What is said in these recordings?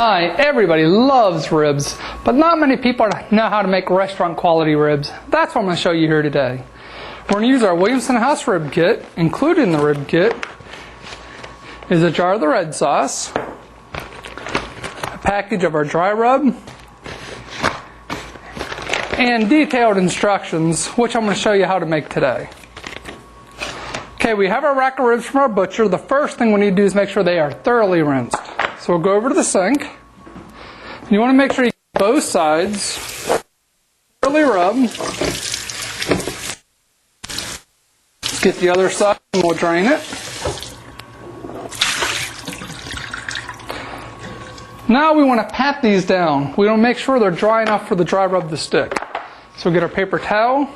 Hi, everybody loves ribs, but not many people know how to make restaurant quality ribs. That's what I'm going to show you here today. We're going to use our Williamson House rib kit. Included in the rib kit is a jar of the red sauce, a package of our dry rub, and detailed instructions, which I'm going to show you how to make today. Okay, we have our rack of ribs from our butcher. The first thing we need to do is make sure they are thoroughly rinsed. So we'll go over to the sink. You want to make sure you get both sides thoroughly rubbed. Get the other side and we'll drain it. Now we want to pat these down. We want to make sure they're dry enough for the dry rub to stick. So we'll get our paper towel.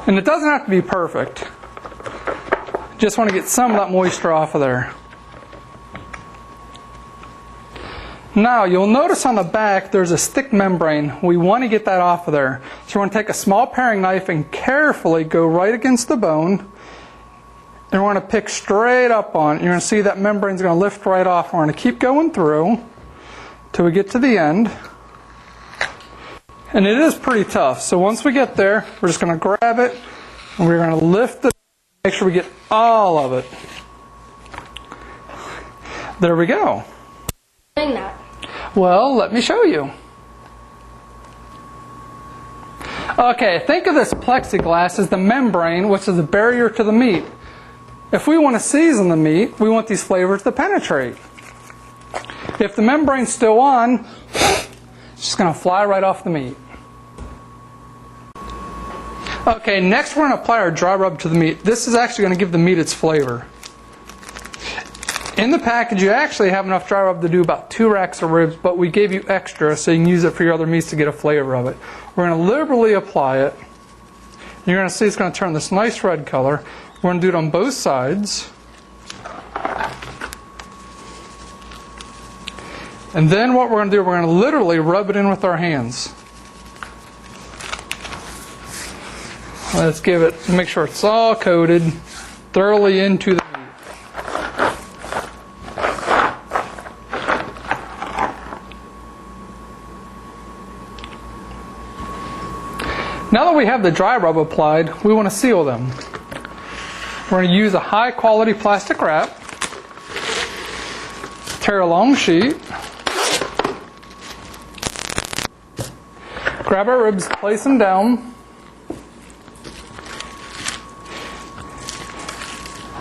And it doesn't have to be perfect. Just want to get some of that moisture off of there. Now you'll notice on the back there's a stick membrane. We want to get that off of there. So we're going to take a small paring knife and carefully go right against the bone. And we're going to pick straight up on it. You're going to see that membrane's going to lift right off. We're going to keep going through till we get to the end. And it is pretty tough. So once we get there, we're just going to grab it and we're going to lift it. Make sure we get all of it. There we go. Doing that. Well, let me show you. Okay, think of this plexiglass as the membrane, which is the barrier to the meat. If we want to season the meat, we want these flavors to penetrate. If the membrane's still on, it's just going to fly right off the meat. Okay, next we're going to apply our dry rub to the meat. This is actually going to give the meat its flavor. In the package you actually have enough dry rub to do about 2 racks of ribs, but we gave you extra so you can use it for your other meats to get a flavor of it. We're going to liberally apply it. You're going to see it's going to turn this nice red color. We're going to do it on both sides. And then what we're going to do, we're going to literally rub it in with our hands. Let's give it, make sure it's all coated thoroughly into the meat. Now that we have the dry rub applied, we want to seal them. We're going to use a high quality plastic wrap, tear a long sheet, grab our ribs, place them down.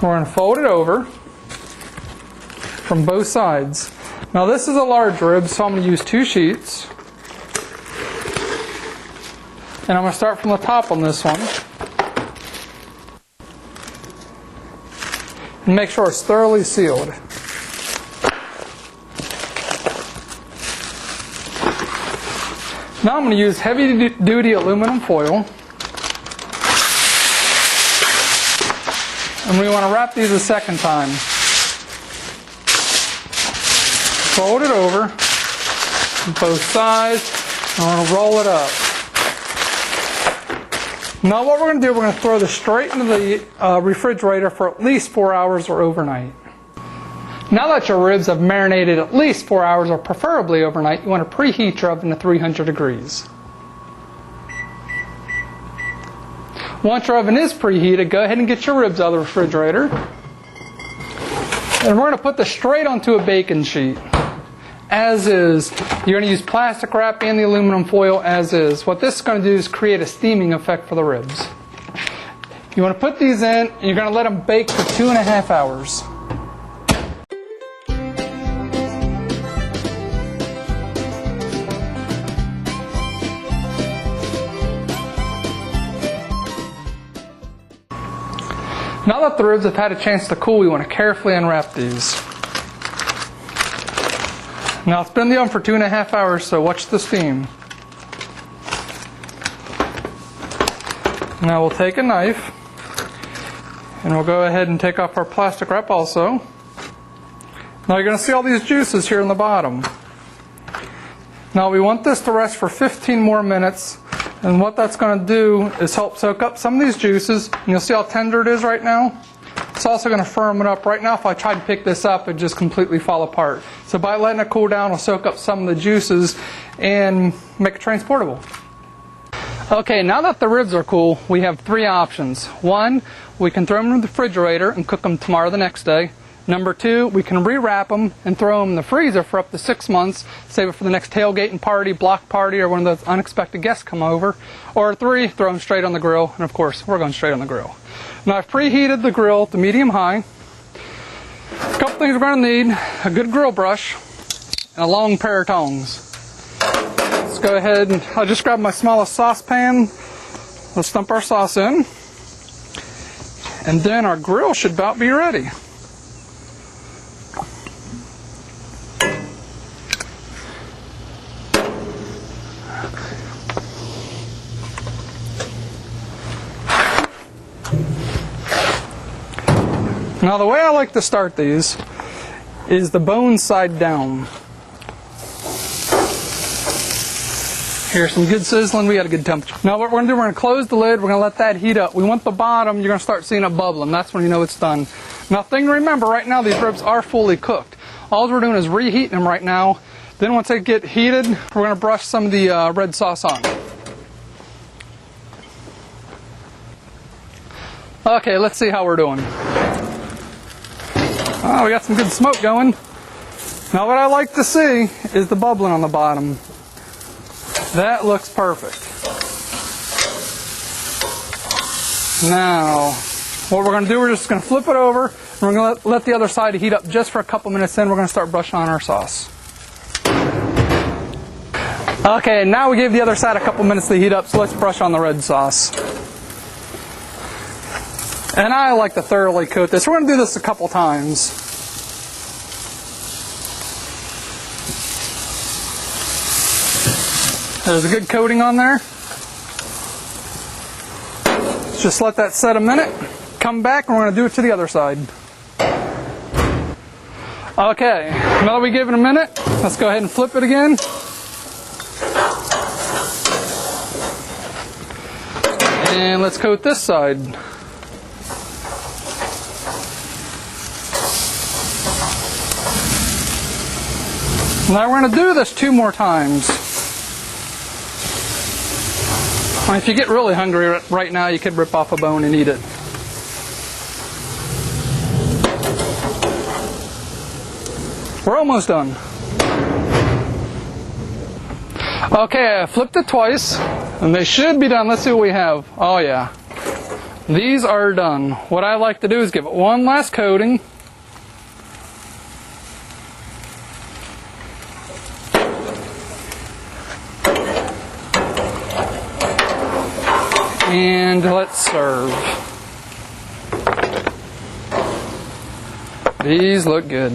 We're going to fold it over from both sides. Now this is a large rib, so I'm going to use 2 sheets. And I'm going to start from the top on this one. And make sure it's thoroughly sealed. Now I'm going to use heavy-duty aluminum foil. And we want to wrap these a second time. Fold it over, both sides, and we're going to roll it up. Now what we're going to do, we're going to throw this straight into the refrigerator for at least 4 hours or overnight. Now that your ribs have marinated at least 4 hours or preferably overnight, you want to preheat your oven to 300 degrees. Once your oven is preheated, go ahead and get your ribs out of the refrigerator. And we're going to put this straight onto a baking sheet. As is. You're going to use plastic wrap and the aluminum foil as is. What this is going to do is create a steaming effect for the ribs. You want to put these in and you're going to let them bake for 2.5 hours. Now that the ribs have had a chance to cool, we want to carefully unwrap these. Now it's been in the oven for 2.5 hours, so watch the steam. Now we'll take a knife, and we'll go ahead and take off our plastic wrap also. Now you're going to see all these juices here in the bottom. Now we want this to rest for 15 more minutes. And what that's going to do is help soak up some of these juices. And you'll see how tender it is right now. It's also going to firm it up. Right now, if I tried to pick this up, it'd just completely fall apart. So by letting it cool down, it'll soak up some of the juices and make it transportable. Okay, now that the ribs are cool, we have 3 options. 1, we can throw them in the refrigerator and cook them tomorrow or the next day. Number 2, we can rewrap them and throw them in the freezer for up to 6 months, save it for the next tailgating party, block party, or when those unexpected guests come over. Or 3, throw them straight on the grill, and of course, we're going straight on the grill. Now I've preheated the grill to medium-high. A couple things we're going to need: a good grill brush and a long pair of tongs. Let's go ahead and I'll just grab my smallest saucepan. Let's dump our sauce in. And then our grill should about be ready. Now the way I like to start these is the bone side down. Here's some good sizzling, we got a good temperature. Now what we're going to do, we're going to close the lid, we're going to let that heat up. We want the bottom, you're going to start seeing it bubbling. That's when you know it's done. Now thing to remember, right now these ribs are fully cooked. All we're doing is reheating them right now. Then once they get heated, we're going to brush some of the red sauce on. Okay, let's see how we're doing. Oh, we got some good smoke going. Now what I like to see is the bubbling on the bottom. That looks perfect. Now, what we're going to do, we're just going to flip it over, and we're going to let the other side heat up just for a couple minutes, then we're going to start brushing on our sauce. Okay, now we gave the other side a couple minutes to heat up, so let's brush on the red sauce. And I like to thoroughly coat this. We're going to do this a couple times. There's a good coating on there. Just let that set a minute. Come back and we're going to do it to the other side. Okay, now that we give it a minute, let's go ahead and flip it again. And let's coat this side. Now we're going to do this 2 more times. If you get really hungry right now, you could rip off a bone and eat it. We're almost done. Okay, I flipped it twice, and they should be done. Let's see what we have. Oh yeah. These are done. What I like to do is give it one last coating. And let's serve. These look good.